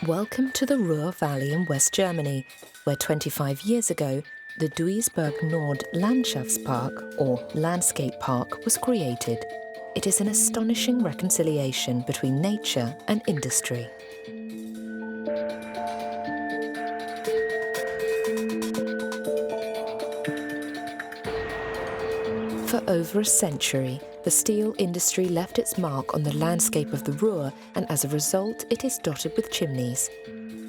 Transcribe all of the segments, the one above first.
Welcome to the Ruhr Valley in West Germany, where 25 years ago, the Duisburg-Nord Landschaftspark, or Landscape Park, was created. It is an astonishing reconciliation between nature and industry. For over a century, the steel industry left its mark on the landscape of the Ruhr, and as a result, it is dotted with chimneys.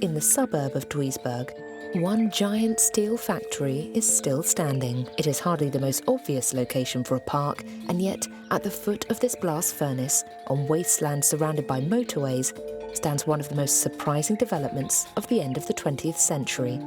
In the suburb of Duisburg, one giant steel factory is still standing. It is hardly the most obvious location for a park, and yet, at the foot of this blast furnace, on wasteland surrounded by motorways, stands one of the most surprising developments of the end of the 20th century.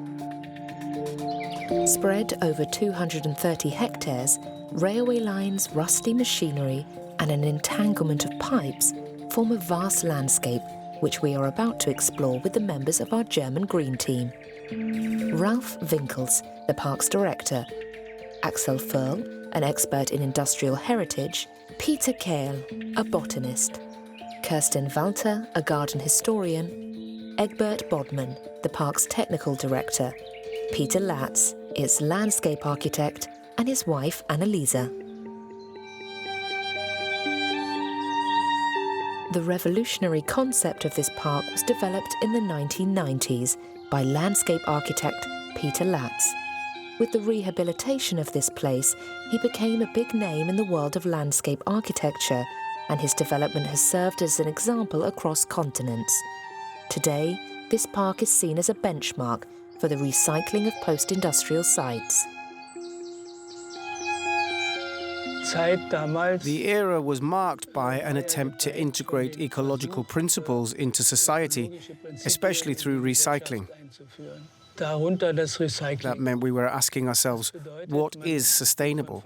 Spread over 230 hectares, railway lines, rusty machinery, and an entanglement of pipes form a vast landscape which we are about to explore with the members of our German Green Team. Ralf Winkels, the park's director, Axel Förl, an expert in industrial heritage, Peter Kehl, a botanist, Kirsten Walter, a garden historian, Egbert Bodman, the park's technical director, Peter Latz, its landscape architect, and his wife Annalisa. The revolutionary concept of this park was developed in the 1990s by landscape architect Peter Latz. With the rehabilitation of this place, he became a big name in the world of landscape architecture, and his development has served as an example across continents. Today, this park is seen as a benchmark for the recycling of post-industrial sites. The era was marked by an attempt to integrate ecological principles into society, especially through recycling. That meant we were asking ourselves, what is sustainable?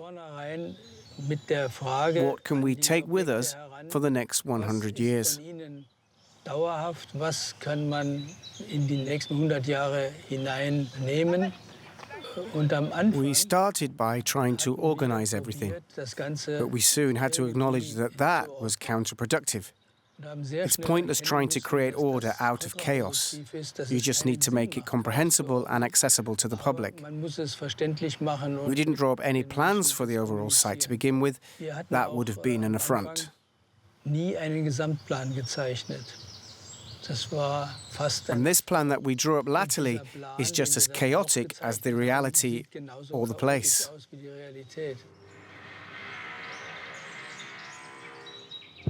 What can we take with us for the next 100 years? We started by trying to organize everything, but we soon had to acknowledge that that was counterproductive. It's pointless trying to create order out of chaos. You just need to make it comprehensible and accessible to the public. We didn't draw up any plans for the overall site to begin with. That would have been an affront. And this plan that we drew up latterly is just as chaotic as the reality or the place.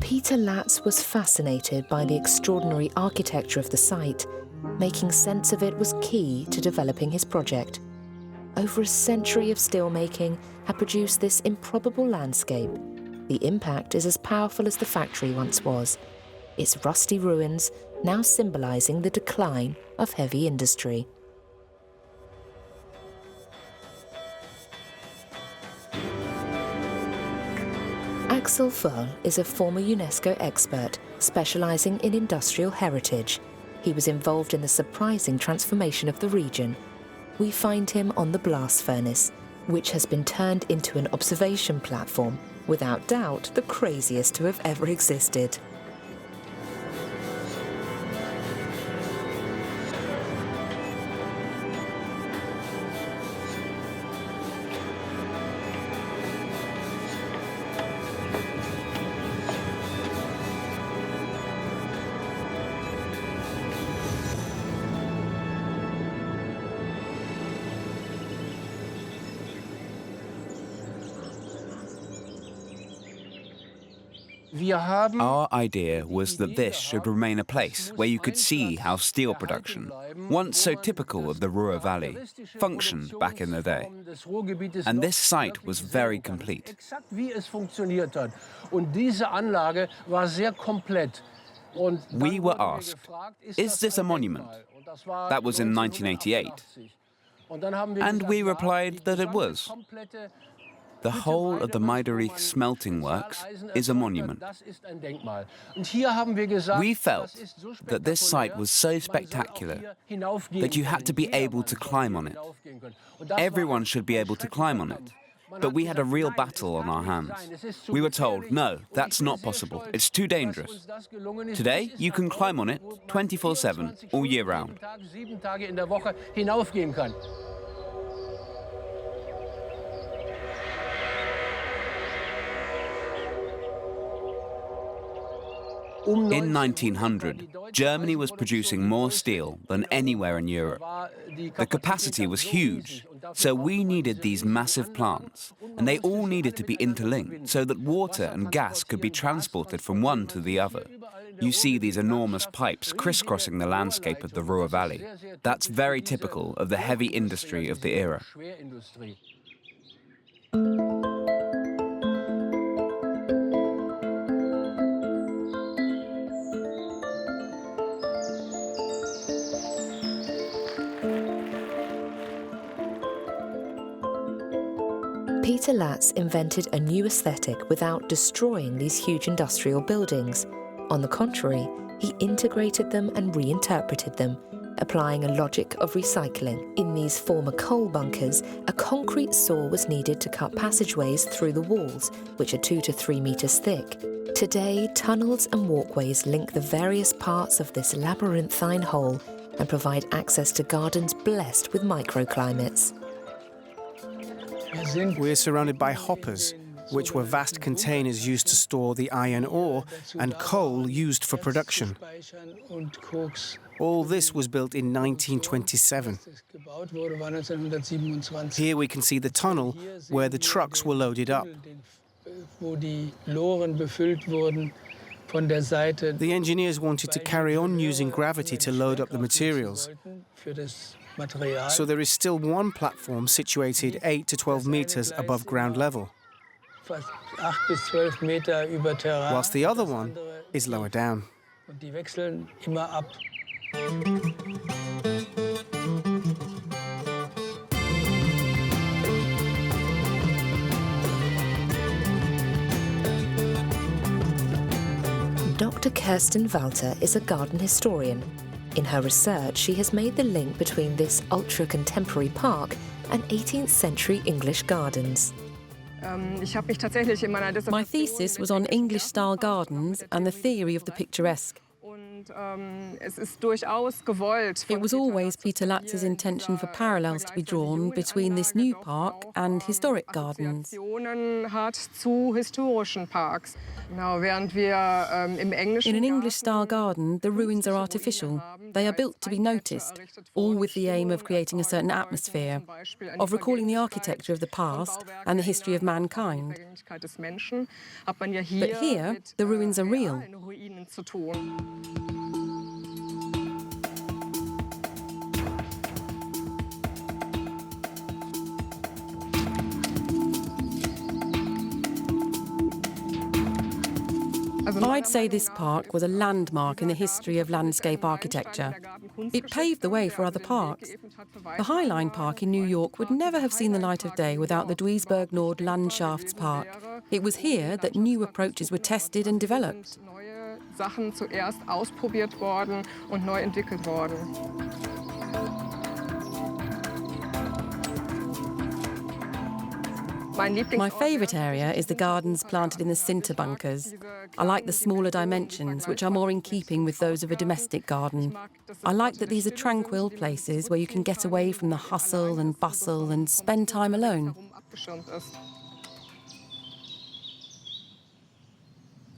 Peter Latz was fascinated by the extraordinary architecture of the site. Making sense of it was key to developing his project. Over a century of steelmaking had produced this improbable landscape. The impact is as powerful as the factory once was. Its rusty ruins now symbolizing the decline of heavy industry. Axel Förl is a former UNESCO expert specializing in industrial heritage. He was involved in the surprising transformation of the region. We find him on the blast furnace, which has been turned into an observation platform, without doubt the craziest to have ever existed. Our idea was that this should remain a place where you could see how steel production, once so typical of the Ruhr Valley, functioned back in the day. And this site was very complete. We were asked, is this a monument? That was in 1988. And we replied that it was. The whole of the Meiderich smelting works is a monument. We felt that this site was so spectacular that you had to be able to climb on it. Everyone should be able to climb on it. But we had a real battle on our hands. We were told, no, that's not possible. It's too dangerous. Today, you can climb on it 24/7, all year round. In 1900, Germany was producing more steel than anywhere in Europe. The capacity was huge, so we needed these massive plants, and they all needed to be interlinked so that water and gas could be transported from one to the other. You see these enormous pipes crisscrossing the landscape of the Ruhr Valley. That's very typical of the heavy industry of the era. Peter Latz invented a new aesthetic without destroying these huge industrial buildings. On the contrary, he integrated them and reinterpreted them, applying a logic of recycling. In these former coal bunkers, a concrete saw was needed to cut passageways through the walls, which are 2 to 3 meters thick. Today, tunnels and walkways link the various parts of this labyrinthine whole and provide access to gardens blessed with microclimates. We're surrounded by hoppers, which were vast containers used to store the iron ore and coal used for production. All this was built in 1927. Here we can see the tunnel where the trucks were loaded up. The engineers wanted to carry on using gravity to load up the materials. So there is still one platform situated 8 to 12 meters above ground level, whilst the other one is lower down. Dr. Kerstin Walter is a garden historian. In her research, she has made the link between this ultra-contemporary park and 18th century English gardens. My thesis was on English-style gardens and the theory of the picturesque. It was always Peter Latz's intention for parallels to be drawn between this new park and historic gardens. In an English-style garden, the ruins are artificial. They are built to be noticed, all with the aim of creating a certain atmosphere, of recalling the architecture of the past and the history of mankind. But here, the ruins are real. I'd say this park was a landmark in the history of landscape architecture. It paved the way for other parks. The High Line Park in New York would never have seen the light of day without the Duisburg-Nord Landschaftspark. It was here that new approaches were tested and developed. My favourite area is the gardens planted in the Sinter bunkers. I like the smaller dimensions, which are more in keeping with those of a domestic garden. I like that these are tranquil places where you can get away from the hustle and bustle and spend time alone.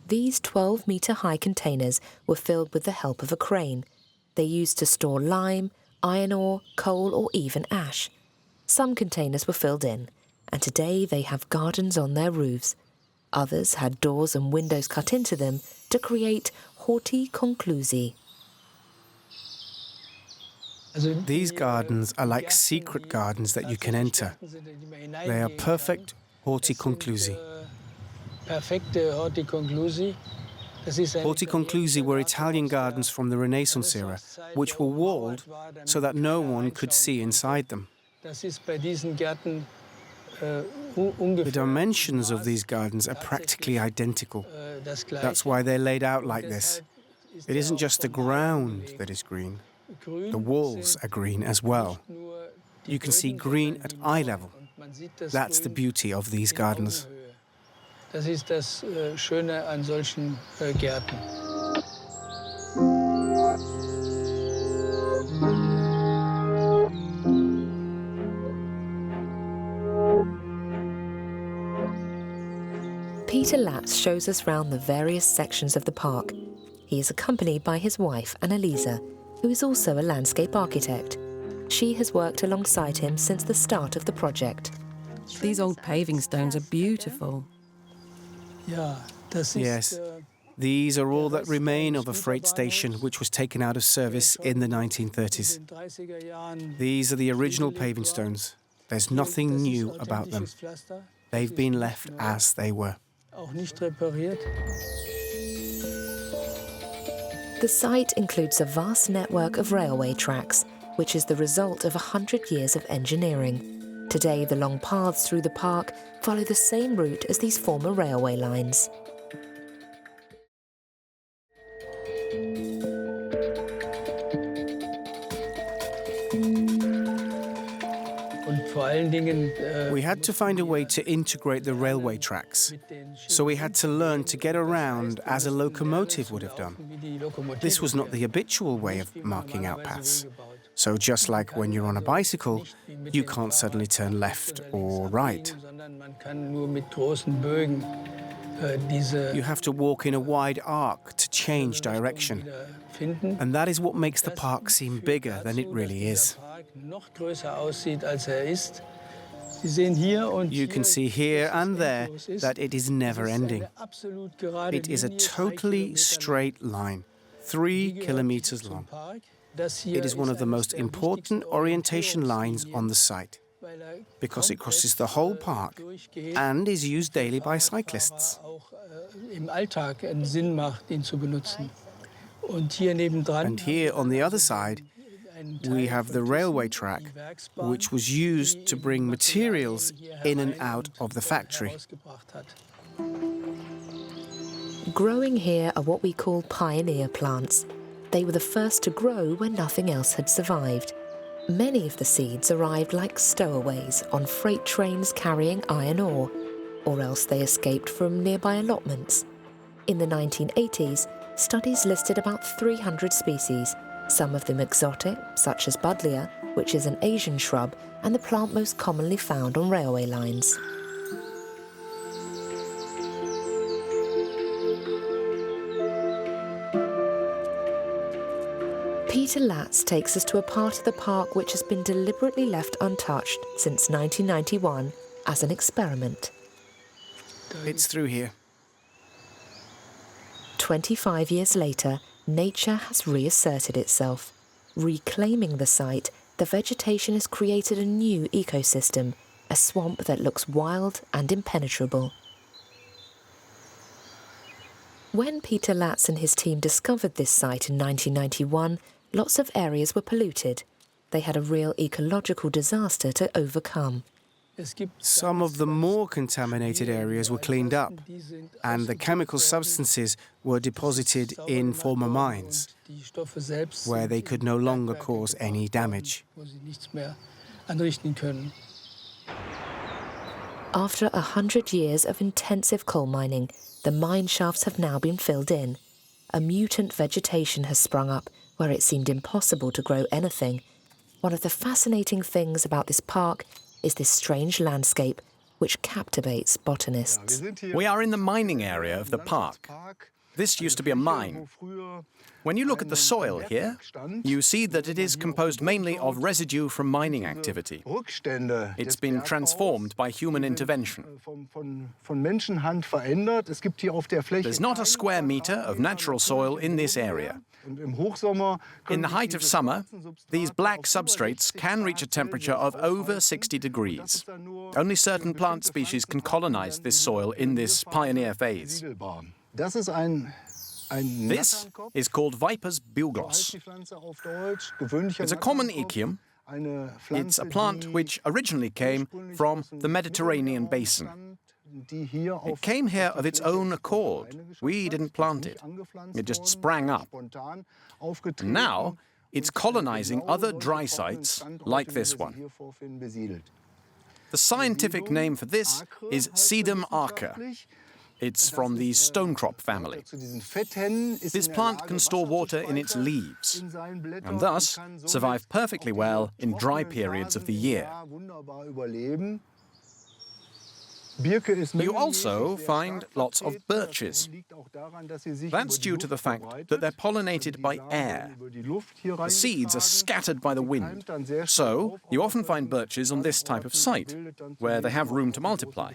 These 12-metre-high containers were filled with the help of a crane. They used to store lime, iron ore, coal or even ash. Some containers were filled in, and today they have gardens on their roofs. Others had doors and windows cut into them to create horticonclusi. These gardens are like secret gardens that you can enter. They are perfect horticonclusi. Horticonclusi were Italian gardens from the Renaissance era, which were walled so that no one could see inside them. The dimensions of these gardens are practically identical. That's why they're laid out like this. It isn't just the ground that is green. The walls are green as well. You can see green at eye level. That's the beauty of these gardens. Das ist das Schöne an solchen Gärten. Peter Latz shows us round the various sections of the park. He is accompanied by his wife, Annalisa, who is also a landscape architect. She has worked alongside him since the start of the project. These old paving stones are beautiful. Yes, these are all that remain of a freight station which was taken out of service in the 1930s. These are the original paving stones. There's nothing new about them. They've been left as they were. The site includes a vast network of railway tracks, which is the result of 100 years of engineering. Today, the long paths through the park follow the same route as these former railway lines. We had to find a way to integrate the railway tracks, so we had to learn to get around as a locomotive would have done. This was not the habitual way of marking out paths. So just like when you're on a bicycle, you can't suddenly turn left or right. You have to walk in a wide arc to change direction. And that is what makes the park seem bigger than it really is. You can see here and there that it is never ending. It is a totally straight line, 3 kilometers long. It is one of the most important orientation lines on the site, because it crosses the whole park and is used daily by cyclists. And here on the other side, we have the railway track, which was used to bring materials in and out of the factory. Growing here are what we call pioneer plants. They were the first to grow when nothing else had survived. Many of the seeds arrived like stowaways on freight trains carrying iron ore, or else they escaped from nearby allotments. In the 1980s, studies listed about 300 species, some of them exotic, such as Buddleia, which is an Asian shrub and the plant most commonly found on railway lines. Peter Latz takes us to a part of the park which has been deliberately left untouched since 1991 as an experiment. It's through here. 25 years later, nature has reasserted itself. Reclaiming the site, the vegetation has created a new ecosystem, a swamp that looks wild and impenetrable. When Peter Latz and his team discovered this site in 1991, lots of areas were polluted. They had a real ecological disaster to overcome. Some of the more contaminated areas were cleaned up, and the chemical substances were deposited in former mines, where they could no longer cause any damage. After 100 years of intensive coal mining, the mine shafts have now been filled in. A mutant vegetation has sprung up where it seemed impossible to grow anything. One of the fascinating things about this park is this strange landscape which captivates botanists. We are in the mining area of the park. This used to be a mine. When you look at the soil here, you see that it is composed mainly of residue from mining activity. It's been transformed by human intervention. There's not a square meter of natural soil in this area. In the height of summer, these black substrates can reach a temperature of over 60 degrees. Only certain plant species can colonize this soil in this pioneer phase. This is called Viper's bugloss. It's a common ichium. It's a plant which originally came from the Mediterranean basin. It came here of its own accord. We didn't plant it. It just sprang up. And now it's colonizing other dry sites like this one. The scientific name for this is Sedum acer. It's from the stonecrop family. This plant can store water in its leaves and thus survive perfectly well in dry periods of the year. You also find lots of birches. That's due to the fact that they're pollinated by air. The seeds are scattered by the wind, so you often find birches on this type of site, where they have room to multiply.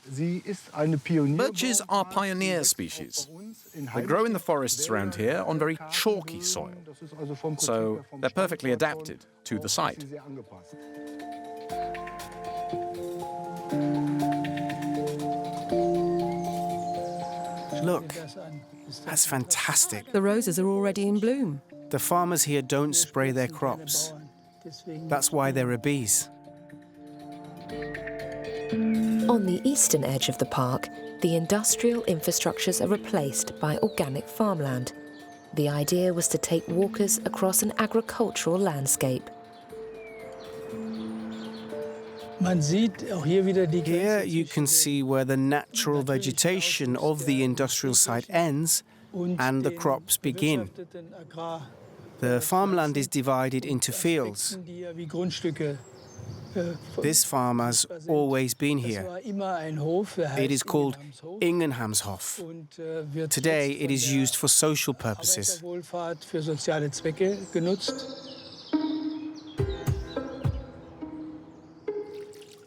Birches are pioneer species. They grow in the forests around here on very chalky soil, so they're perfectly adapted to the site. Look, that's fantastic. The roses are already in bloom. The farmers here don't spray their crops. That's why there are bees. On the eastern edge of the park, the industrial infrastructures are replaced by organic farmland. The idea was to take walkers across an agricultural landscape. Here you can see where the natural vegetation of the industrial site ends and the crops begin. The farmland is divided into fields. This farm has always been here. It is called Ingenhamshof. Today it is used for social purposes.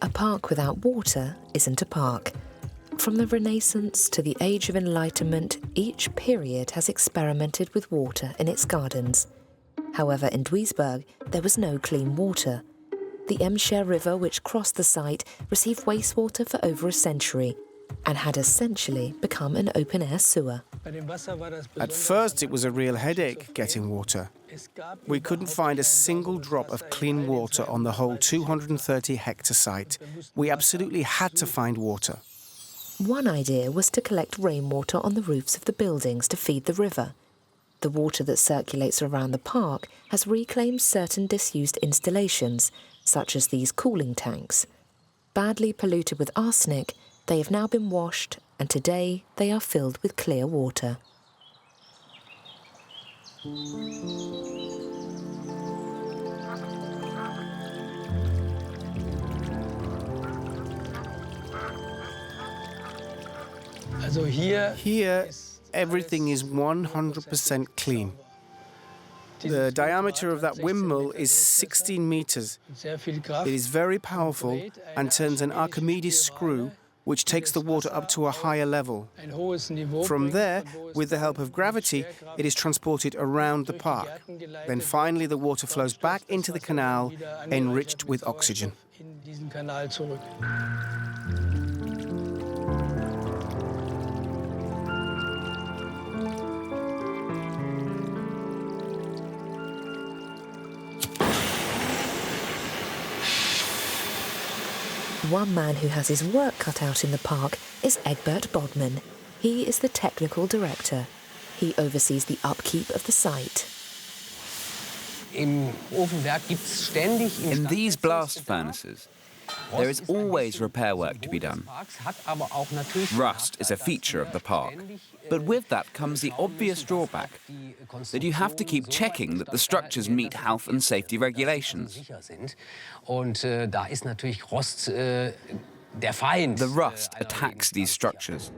A park without water isn't a park. From the Renaissance to the Age of Enlightenment, each period has experimented with water in its gardens. However, in Duisburg, there was no clean water. The Emscher River, which crossed the site, received wastewater for over a century and had essentially become an open-air sewer. At first it was a real headache getting water. We couldn't find a single drop of clean water on the whole 230-hectare site. We absolutely had to find water. One idea was to collect rainwater on the roofs of the buildings to feed the river. The water that circulates around the park has reclaimed certain disused installations, such as these cooling tanks. Badly polluted with arsenic, they have now been washed, and today they are filled with clear water. Here, everything is 100% clean. The diameter of that windmill is 16 meters. It is very powerful and turns an Archimedes screw, which takes the water up to a higher level. From there, with the help of gravity, it is transported around the park. Then finally the water flows back into the canal, enriched with oxygen. One man who has his work cut out in the park is Egbert Bodman. He is the technical director. He oversees the upkeep of the site. In these blast furnaces, there is always repair work to be done. Rust is a feature of the park, but with that comes the obvious drawback that you have to keep checking that the structures meet health and safety regulations. The rust attacks these structures.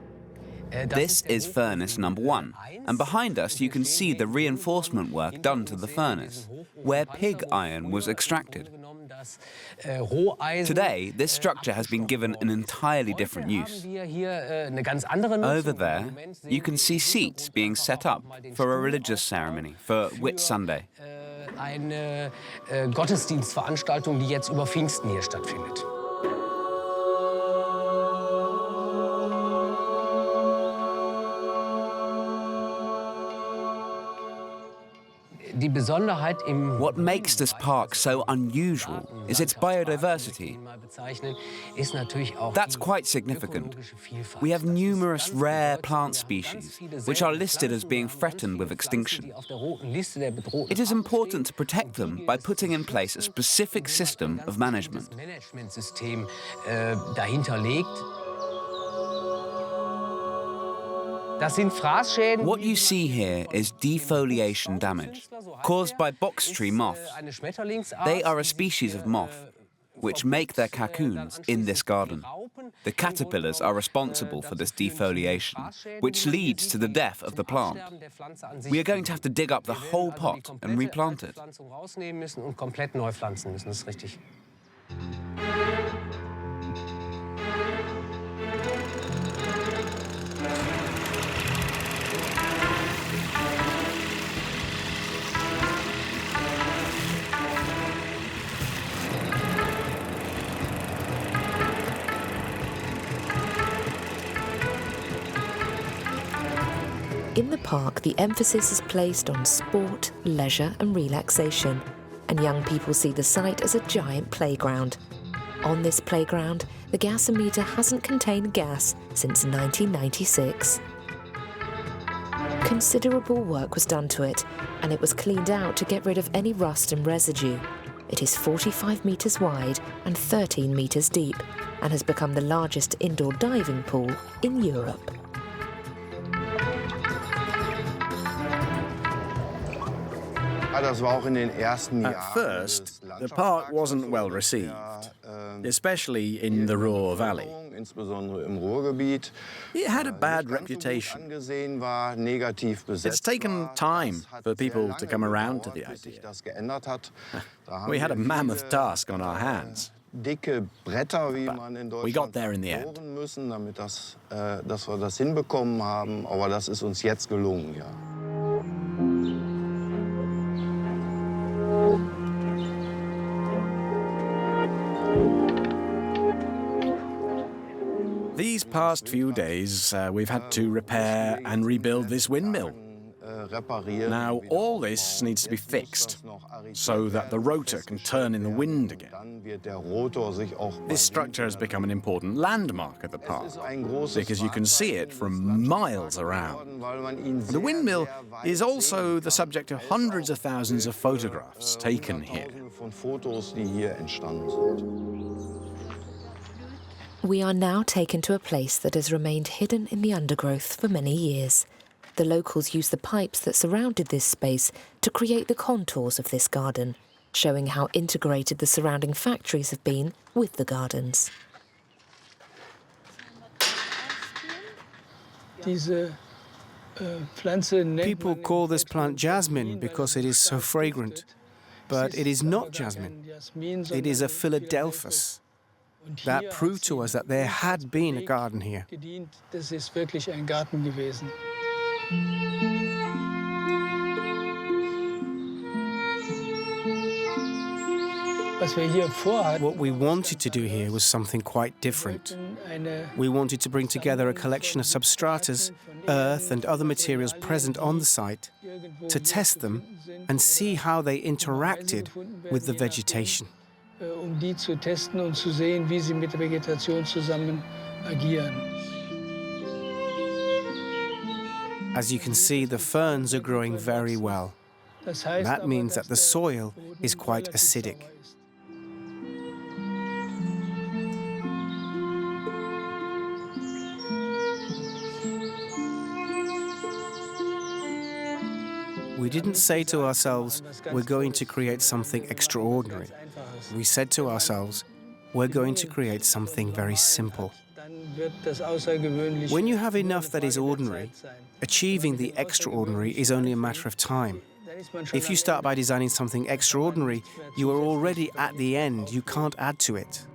This is furnace number 1, and behind us you can see the reinforcement work done to the furnace, where pig iron was extracted. Today, this structure has been given an entirely different use. Over there, you can see seats being set up for a religious ceremony, for Whit Sunday. Eine Gottesdienstveranstaltung, die jetzt über Pfingsten hier stattfindet. What makes this park so unusual is its biodiversity. That's quite significant. We have numerous rare plant species, which are listed as being threatened with extinction. It is important to protect them by putting in place a specific system of management. What you see here is defoliation damage, caused by box tree moths. They are a species of moth, which make their cocoons in this garden. The caterpillars are responsible for this defoliation, which leads to the death of the plant. We are going to have to dig up the whole pot and replant it. In the park, the emphasis is placed on sport, leisure and relaxation, and young people see the site as a giant playground. On this playground, the gasometer hasn't contained gas since 1996. Considerable work was done to it, and it was cleaned out to get rid of any rust and residue. It is 45 metres wide and 13 metres deep, and has become the largest indoor diving pool in Europe. At first, the park wasn't well received, especially in the Ruhr Valley. It had a bad reputation. It's taken time for people to come around to the idea. We had a mammoth task on our hands. But we got there in the end. These past few days, we've had to repair and rebuild this windmill. Now, all this needs to be fixed so that the rotor can turn in the wind again. This structure has become an important landmark at the park because you can see it from miles around. The windmill is also the subject of hundreds of thousands of photographs taken here. We are now taken to a place that has remained hidden in the undergrowth for many years. The locals used the pipes that surrounded this space to create the contours of this garden, showing how integrated the surrounding factories have been with the gardens. People call this plant jasmine because it is so fragrant, but it is not jasmine. It is a Philadelphus. That proved to us that there had been a garden here. What we wanted to do here was something quite different. We wanted to bring together a collection of substratas, earth and other materials present on the site, to test them and see how they interacted with the vegetation. Die zu testen und zu sehen, wie sie mit der Vegetation zusammen agieren. As you can see, the ferns are growing very well. That means that the soil is quite acidic. We didn't say to ourselves, we're going to create something extraordinary. We said to ourselves, we're going to create something very simple. When you have enough that is ordinary, achieving the extraordinary is only a matter of time. If you start by designing something extraordinary, you are already at the end. You can't add to it.